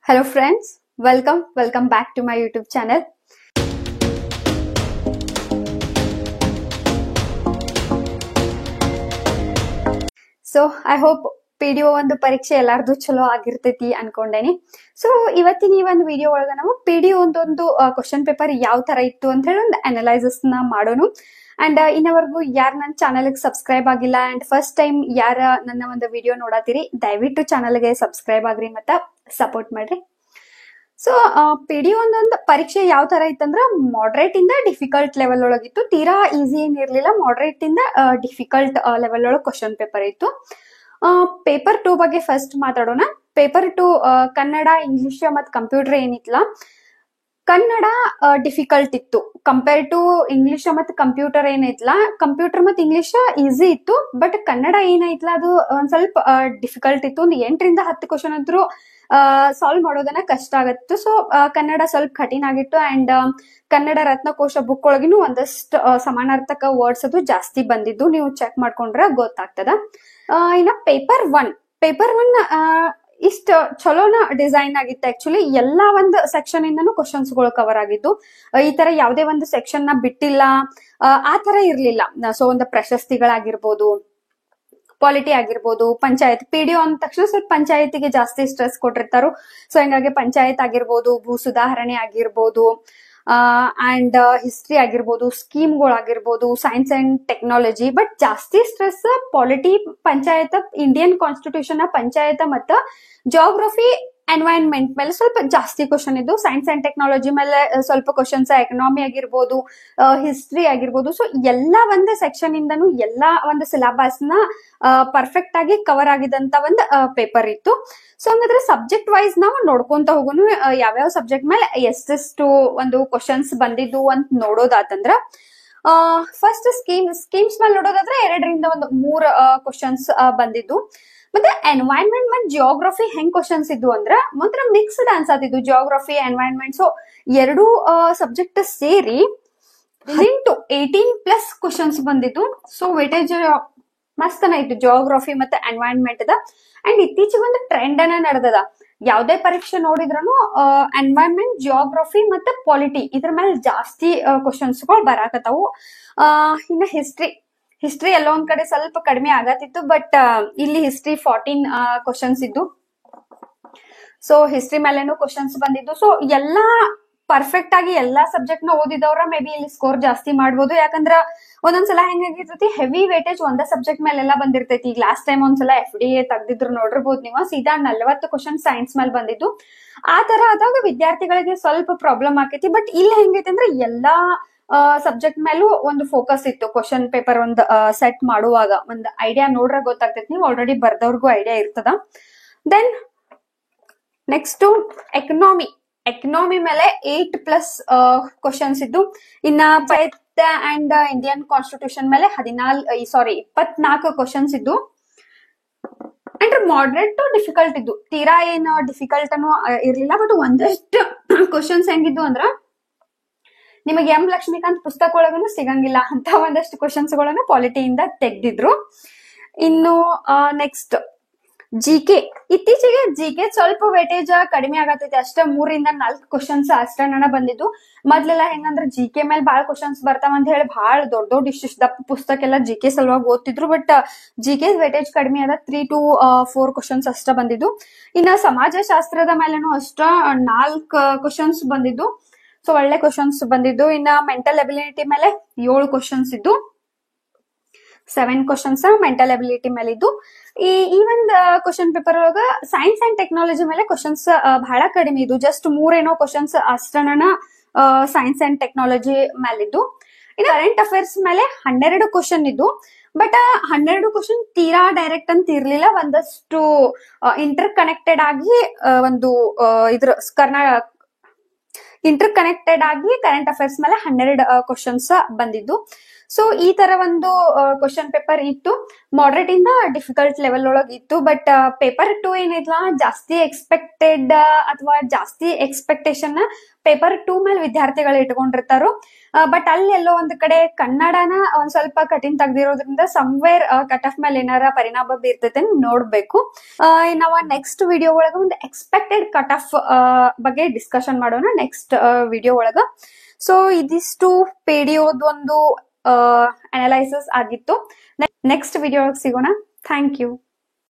Hello friends, welcome back to my YouTube channel. So I hope PDO ಒಂದು ಪರೀಕ್ಷೆ ಎಲ್ಲಾರ್ದು ಚಲೋ ಆಗಿರ್ತೈತಿ ಅನ್ಕೊಂಡೇನಿ. ಸೊ ಇವತ್ತಿನ ಈ ಒಂದು ವಿಡಿಯೋ ಒಳಗ ನಾವು PDO ಒಂದೊಂದು ಕ್ವಶನ್ ಪೇಪರ್ ಯಾವ ತರ ಇತ್ತು ಅಂತ ಹೇಳಿ ಒಂದು ಅನಲೈಸಿಸ್ ನ ಮಾಡೋನು. ಅಂಡ್ ಇನ್ನವರೆಗೂ ಯಾರು ನನ್ನ ಚಾನಲ್ ಸಬ್ಸ್ಕ್ರೈಬ್ ಆಗಿಲ್ಲ ಅಂಡ್ ಫಸ್ಟ್ ಟೈಮ್ ಯಾರ ನನ್ನ ಒಂದು ವಿಡಿಯೋ ನೋಡಾತಿರಿ ದಯವಿಟ್ಟು ಚಾನಲ್ಗೆ ಸಬ್ಸ್ಕ್ರೈಬ್ ಆಗ್ರಿ ಮತ್ತ ಸಪೋರ್ಟ್ ಮಾಡ್ರಿ. ಸೊ PDO ಒಂದೊಂದು ಪರೀಕ್ಷೆ ಯಾವ ತರ ಇತ್ತಂದ್ರ ಮಾಡ್ರೇಟ್ ಇಂದ ಡಿಫಿಕಲ್ಟ್ ಲೆವೆಲ್ ಒಳಗಿತ್ತು. ತೀರಾ ಈಸಿ ಏನಿರ್ಲಿಲ್ಲ, ಮಾಡ್ರೇಟ್ ಇಂದ ಡಿಫಿಕಲ್ಟ್ ಲೆವೆಲ್ ಒಳಗೆ ಕ್ವಶನ್ ಪೇಪರ್ ಇತ್ತು. ಪೇಪರ್ 2 ಬಗ್ಗೆ ಫಸ್ಟ್ ಮಾತಾಡೋಣ. ಪೇಪರ್ 2 ಕನ್ನಡ, ಇಂಗ್ಲಿಷ್ ಮತ್ ಕಂಪ್ಯೂಟರ್ ಏನಿತ್ತಲ್ಲ, ಕನ್ನಡ ಡಿಫಿಕಲ್ಟ್ ಇತ್ತು ಕಂಪೇರ್ ಟು ಇಂಗ್ಲಿಷ್ ಮತ್ ಕಂಪ್ಯೂಟರ್ ಏನೈತ್ಲಾ. ಕಂಪ್ಯೂಟರ್ ಮತ್ ಇಂಗ್ಲಿಷ್ ಈಸಿ ಇತ್ತು, ಬಟ್ ಕನ್ನಡ ಏನೈತ್ಲಾ ಅದು ಒಂದ್ ಸ್ವಲ್ಪ ಡಿಫಿಕಲ್ಟ್ ಇತ್ತು. ಒಂದು 8 ರಿಂದ 10 ಕ್ವಶನ್ ಅಂತೂ ಸಾಲ್ವ್ ಮಾಡೋದನ್ನ ಕಷ್ಟ ಆಗತ್ತು. ಸೊ ಕನ್ನಡ ಸ್ವಲ್ಪ ಕಠಿಣ ಆಗಿತ್ತು. ಅಂಡ್ ಕನ್ನಡ ರತ್ನಕೋಶ ಬುಕ್ ಒಳಗಿನೂ ಒಂದಷ್ಟು ಸಮಾನಾರ್ಥಕ ವರ್ಡ್ಸ್ ಅದು ಜಾಸ್ತಿ ಬಂದಿದ್ದು, ನೀವು ಚೆಕ್ ಮಾಡ್ಕೊಂಡ್ರೆ ಗೊತ್ತಾಗ್ತದ. ಇನ್ನ ಪೇಪರ್ 1 ಇಷ್ಟ ಚಲೋನ ಡಿಸೈನ್ ಆಗಿತ್ತು. ಆಕ್ಚುಲಿ ಎಲ್ಲಾ ಒಂದು ಸೆಕ್ಷನ್ ಇಂದನೂ ಕ್ವಶನ್ಸ್ ಗಳು ಕವರ್ ಆಗಿದ್ದು, ಈ ತರ ಯಾವುದೇ ಒಂದು ಸೆಕ್ಷನ್ ನ ಬಿಟ್ಟಿಲ್ಲ ಆ ತರ ಇರ್ಲಿಲ್ಲ. ಸೊ ಒಂದು ಪ್ರಶಸ್ತಿಗಳಾಗಿರ್ಬೋದು, ಪಾಲಿಟಿ ಆಗಿರ್ಬೋದು, ಪಂಚಾಯತ್. PDO ಅಂದ ತಕ್ಷಣ ಸ್ವಲ್ಪ ಪಂಚಾಯತಿಗೆ ಜಾಸ್ತಿ ಸ್ಟ್ರೆಸ್ ಕೊಟ್ಟಿರ್ತಾರು. ಸೊ ಹಿಂಗಾಗಿ ಪಂಚಾಯತ್ ಆಗಿರ್ಬೋದು, ಭೂ ಸುಧಾರಣೆ ಆಗಿರ್ಬೋದು, ಅಂಡ್ ಹಿಸ್ಟ್ರಿ ಆಗಿರ್ಬೋದು, ಸ್ಕೀಮ್ಗಳಾಗಿರ್ಬೋದು, ಸೈನ್ಸ್ ಅಂಡ್ ಟೆಕ್ನಾಲಜಿ. ಬಟ್ ಜಾಸ್ತಿ stress polity, panchayat, Indian constitution panchayat ಮತ್ತು ಜಾಗ್ರಫಿ, ಎನ್ವೈರನ್ಮೆಂಟ್ ಮೇಲೆ ಸ್ವಲ್ಪ ಜಾಸ್ತಿ ಕ್ವಶನ್ ಇದ್ದು. ಸೈನ್ಸ್ ಅಂಡ್ ಟೆಕ್ನಾಲಜಿ ಮೇಲೆ ಸ್ವಲ್ಪ ಕ್ವಶನ್ಸ್, ಎಕನಾಮಿ ಆಗಿರ್ಬೋದು, ಹಿಸ್ಟ್ರಿ ಆಗಿರ್ಬೋದು. ಸೊ ಎಲ್ಲಾ ಒಂದು ಸೆಕ್ಷನ್ ಇಂದನು ಎಲ್ಲಾ ಒಂದು ಸಿಲೆಬಸ್ ನ ಪರ್ಫೆಕ್ಟ್ ಆಗಿ ಕವರ್ ಆಗಿದಂತ ಒಂದು ಪೇಪರ್ ಇತ್ತು. ಸೊ ಹಂಗಾದ್ರೆ ಸಬ್ಜೆಕ್ಟ್ ವೈಸ್ ನಾವು ನೋಡ್ಕೊಂತ ಹೋಗೋನು ಯಾವ್ಯಾವ ಸಬ್ಜೆಕ್ಟ್ ಮೇಲೆ ಎಷ್ಟೆಷ್ಟು ಒಂದು ಕ್ವಶನ್ಸ್ ಬಂದಿದ್ದು ಅಂತ ನೋಡೋದಾತಂದ್ರ, ಫಸ್ಟ್ ಸ್ಕೀಮ್ಸ್ ಮೇಲೆ ನೋಡೋದಾದ್ರೆ 2 ರಿಂದ 3 ಕ್ವಶನ್ಸ್ ಬಂದಿದ್ದು. ಮತ್ತೆ ಎನ್ವೈರನ್ಮೆಂಟ್ ಮತ್ತು ಜಿಯೋಗ್ರಫಿ ಹೆಂಗ್ ಕ್ವಶನ್ಸ್ ಇದ್ವು ಅಂದ್ರ ಮಾತ್ರ ಮಿಕ್ಸ್ಡ್ ಅನ್ಸಾತಿದ್ವು. ಜಿಯೋಗ್ರಫಿ, ಎನ್ವೈರನ್ಮೆಂಟ್, ಸೊ ಎರಡು ಸಬ್ಜೆಕ್ಟ್ ಸೇರಿ 18+ ಕ್ವಶನ್ಸ್ ಬಂದಿದ್ದು. ಸೊ ವೇಟೇಜ್ ಮಸ್ತನ ಇತ್ತು ಜಿಯೋಗ್ರಫಿ ಮತ್ತೆ ಎನ್ವೈರನ್ಮೆಂಟ್ ದ. ಅಂಡ್ ಇತ್ತೀಚೆಗೆ ಒಂದು ಟ್ರೆಂಡ್ ಅನ್ನ ನಡೆದದ. ಯಾವ್ದೇ ಪರೀಕ್ಷೆ ನೋಡಿದ್ರೂ ಎನ್ವೈರನ್ಮೆಂಟ್, ಜಿಯೋಗ್ರಫಿ ಮತ್ತೆ ಪಾಲಿಟಿ ಇದ್ರ ಮೇಲೆ ಜಾಸ್ತಿ ಕ್ವಶನ್ಸ್ ಗಳು ಬರಾಕತ್ತಾವು. ಇನ್ನ ಹಿಸ್ಟ್ರಿ ಎಲ್ಲ ಒಂದ್ ಕಡೆ ಸ್ವಲ್ಪ ಕಡಿಮೆ ಆಗತ್ತಿತ್ತು, ಬಟ್ ಇಲ್ಲಿ ಹಿಸ್ಟ್ರಿ 14 ಕ್ವಶನ್ಸ್ ಇದ್ದು. ಸೊ ಹಿಸ್ಟ್ರಿ ಮೇಲೆನೂ ಕ್ವಶನ್ಸ್ ಬಂದಿದ್ದು. ಸೊ ಎಲ್ಲಾ ಪರ್ಫೆಕ್ಟ್ ಆಗಿ ಎಲ್ಲಾ ಸಬ್ಜೆಕ್ಟ್ ನ ಓದಿದವ್ರ ಮೇ ಬಿ ಇಲ್ಲಿ ಸ್ಕೋರ್ ಜಾಸ್ತಿ ಮಾಡ್ಬೋದು. ಯಾಕಂದ್ರ ಒಂದೊಂದ್ಸಲ ಹೆಂಗಾಗಿರ್ತೈತಿ, ಹೆವಿ ವೇಟೇಜ್ ಒಂದೇ ಸಬ್ಜೆಕ್ಟ್ ಮೇಲೆಲ್ಲ ಬಂದಿರ್ತೈತಿ. ಈಗ ಲಾಸ್ಟ್ ಟೈಮ್ ಒಂದ್ಸಲ FDA ತೆಗ್ದಿದ್ರು ನೋಡಿರ್ಬೋದು ನೀವು, ಸೀದಾ 40 ಕ್ವಶನ್ ಸೈನ್ಸ್ ಮೇಲೆ ಬಂದಿದ್ದು. ಆ ತರ ಆದಾಗ ವಿದ್ಯಾರ್ಥಿಗಳಿಗೆ ಸ್ವಲ್ಪ ಪ್ರಾಬ್ಲಮ್ ಆಕೈತಿ. ಬಟ್ ಇಲ್ಲಿ ಹೆಂಗೈತಿ ಅಂದ್ರೆ ಎಲ್ಲಾ ಸಬ್ಜೆಕ್ಟ್ ಮೇಲೂ ಒಂದು ಫೋಕಸ್ ಇತ್ತು. ಕ್ವಶನ್ ಪೇಪರ್ ಒಂದು ಸೆಟ್ ಮಾಡುವಾಗ ಒಂದು ಐಡಿಯಾ ನೋಡ್ರೆ ಗೊತ್ತಾಗ್ತೈತಿ. ನೀವು ಆಲ್ರೆಡಿ ಬರ್ದವ್ರಿಗೂ ಐಡಿಯಾ ಇರ್ತದ. ದೆನ್ ನೆಕ್ಸ್ಟ್ ಎಕನಾಮಿ ಮೇಲೆ 8+ ಕ್ವಶನ್ಸ್ ಇದ್ದು. ಇನ್ನ ಪಂಚಾಯತ್ ಅಂಡ್ ಇಂಡಿಯನ್ ಕಾನ್ಸ್ಟಿಟ್ಯೂಷನ್ ಮೇಲೆ 24 ಕ್ವಶನ್ಸ್ ಇದ್ದು. ಅಂಡ್ ಮಾಡ್ರೇಟ್ ಟು ಡಿಫಿಕಲ್ಟ್ ಇದ್ದು. ತೀರಾ ಏನು ಡಿಫಿಕಲ್ಟ್ ಅನ್ನು ಇರ್ಲಿಲ್ಲ, ಬಟ್ ಒಂದಷ್ಟು ಕ್ವಶನ್ಸ್ ಹೆಂಗಿದ್ದು ಅಂದ್ರ ನಿಮಗೆ ಎಂ ಲಕ್ಷ್ಮೀಕಾಂತ್ ಪುಸ್ತಕ ಒಳಗನು ಸಿಗಂಗಿಲ್ಲ ಅಂತ ಒಂದಷ್ಟು ಕ್ವಶನ್ಸ್ ಗಳನ್ನ ಪಾಲಿಟಿಯಿಂದ ತೆಗ್ದಿದ್ರು. ಇನ್ನು ನೆಕ್ಸ್ಟ್ GK. ಇತ್ತೀಚೆಗೆ GK ಸ್ವಲ್ಪ ವೇಟೇಜ್ ಕಡಿಮೆ ಆಗತೈತಿ. ಅಷ್ಟೇ 3 ರಿಂದ 4 ಕ್ವಶನ್ಸ್ ಅಷ್ಟನ್ನ ಬಂದಿದ್ದು. ಮೊದ್ಲೆಲ್ಲ ಹೆಂಗಂದ್ರ GK ಮೇಲೆ ಬಾಳ ಕ್ವಶನ್ಸ್ ಬರ್ತಾವ ಅಂತ ಹೇಳಿ ಬಹಳ ದೊಡ್ಡ ಇಷ್ಟ ದಪ್ಪ ಪುಸ್ತಕ ಎಲ್ಲ GK ಸಲುವಾಗಿ ಓದ್ತಿದ್ರು. ಬಟ್ GK ವೇಟೇಜ್ ಕಡಿಮೆ ಅದ. 3 to 4 ಕ್ವಶನ್ಸ್ ಅಷ್ಟ ಬಂದಿದ್ದು. ಇನ್ನ ಸಮಾಜಶಾಸ್ತ್ರದ ಮೇಲೆನೂ ಅಷ್ಟ 4 ಕ್ವಶನ್ಸ್ ಬಂದಿದ್ದು. ಸೊ ಒಳ್ಳೆ ಕ್ವಶನ್ಸ್ ಬಂದಿದ್ದು. ಇನ್ನ ಮೆಂಟಲ್ ಎಬಿಲಿಟಿ ಮೇಲೆ 7 ಕ್ವಶನ್ಸ್ ಇದ್ದು. 7 ಕ್ವಶನ್ಸ್ ಮೆಂಟಲ್ ಎಬಿಲಿಟಿ ಮೇಲೆ ಇದ್ದು. ಈ ಒಂದು ಕ್ವಶನ್ ಪೇಪರ್ ಒಳಗ ಸೈನ್ಸ್ ಅಂಡ್ ಟೆಕ್ನಾಲಜಿ ಮೇಲೆ ಕ್ವಶನ್ಸ್ ಬಹಳ ಕಡಿಮೆ ಇದ್ದು. ಜಸ್ಟ್ 3 ಕ್ವಶನ್ಸ್ ಅಷ್ಟನ ಸೈನ್ಸ್ ಅಂಡ್ ಟೆಕ್ನಾಲಜಿ ಮೇಲಿದ್ದು. ಇನ್ನು ಕರೆಂಟ್ ಅಫೇರ್ಸ್ ಮೇಲೆ 12 ಕ್ವಶನ್ ಇದ್ದು. ಬಟ್ 12 ಕ್ವಶನ್ ತೀರಾ ಡೈರೆಕ್ಟ್ ಅಂತ ಇರ್ಲಿಲ್ಲ. ಒಂದಷ್ಟು ಇಂಟರ್ ಕನೆಕ್ಟೆಡ್ ಆಗಿ ಒಂದು ಇಂಟರ್ ಕನೆಕ್ಟೆಡ್ ಆಗಿ ಕರೆಂಟ್ ಅಫೇರ್ಸ್ ಮೇಲೆ 12 ಕ್ವಶನ್ಸ್ ಬಂದಿದ್ದು. ಸೊ ಈ ತರ ಒಂದು ಕ್ವಶನ್ ಪೇಪರ್ ಇತ್ತು. ಮಾಡರೇಟ್ ಇಂದ ಡಿಫಿಕಲ್ಟ್ ಲೆವೆಲ್ ಒಳಗ್ ಇತ್ತು. ಬಟ್ ಪೇಪರ್ 2 ಏನಿಲ್ಲ ಜಾಸ್ತಿ ಎಕ್ಸ್ಪೆಕ್ಟೆಡ್ ಅಥವಾ ಜಾಸ್ತಿ ಎಕ್ಸ್ಪೆಕ್ಟೇಷನ್ ಪೇಪರ್ 2 ಮೇಲೆ ವಿದ್ಯಾರ್ಥಿಗಳು ಇಟ್ಕೊಂಡಿರ್ತಾರೋ. ಬಟ್ ಅಲ್ಲಿ ಎಲ್ಲೋ ಒಂದ್ ಕಡೆ ಕನ್ನಡನ ಒಂದ್ ಸ್ವಲ್ಪ ಕಠಿಣ ತೆಗ್ದಿರೋದ್ರಿಂದ ಸಮ್ವೇರ್ ಕಟ್ ಆಫ್ ಮೇಲೆ ಏನಾರ ಪರಿಣಾಮ ಬೀರ್ತೈತೆ ನೋಡ್ಬೇಕು. ನಾವು ನೆಕ್ಸ್ಟ್ ವಿಡಿಯೋ ಒಳಗ ಒಂದು ಎಕ್ಸ್ಪೆಕ್ಟೆಡ್ ಕಟ್ ಆಫ್ ಬಗ್ಗೆ ಡಿಸ್ಕಷನ್ ಮಾಡೋಣ ನೆಕ್ಸ್ಟ್ ವಿಡಿಯೋ ಒಳಗ. ಸೊ ಇದಿಷ್ಟು ಪಿಡಿಒದ್ ಒಂದು ಅನಲೈಸಿಸ್ ಆಗಿತ್ತು. ನೆಕ್ಸ್ಟ್ ವಿಡಿಯೋ ಒಳಗೆ ಸಿಗೋಣ. Thank you.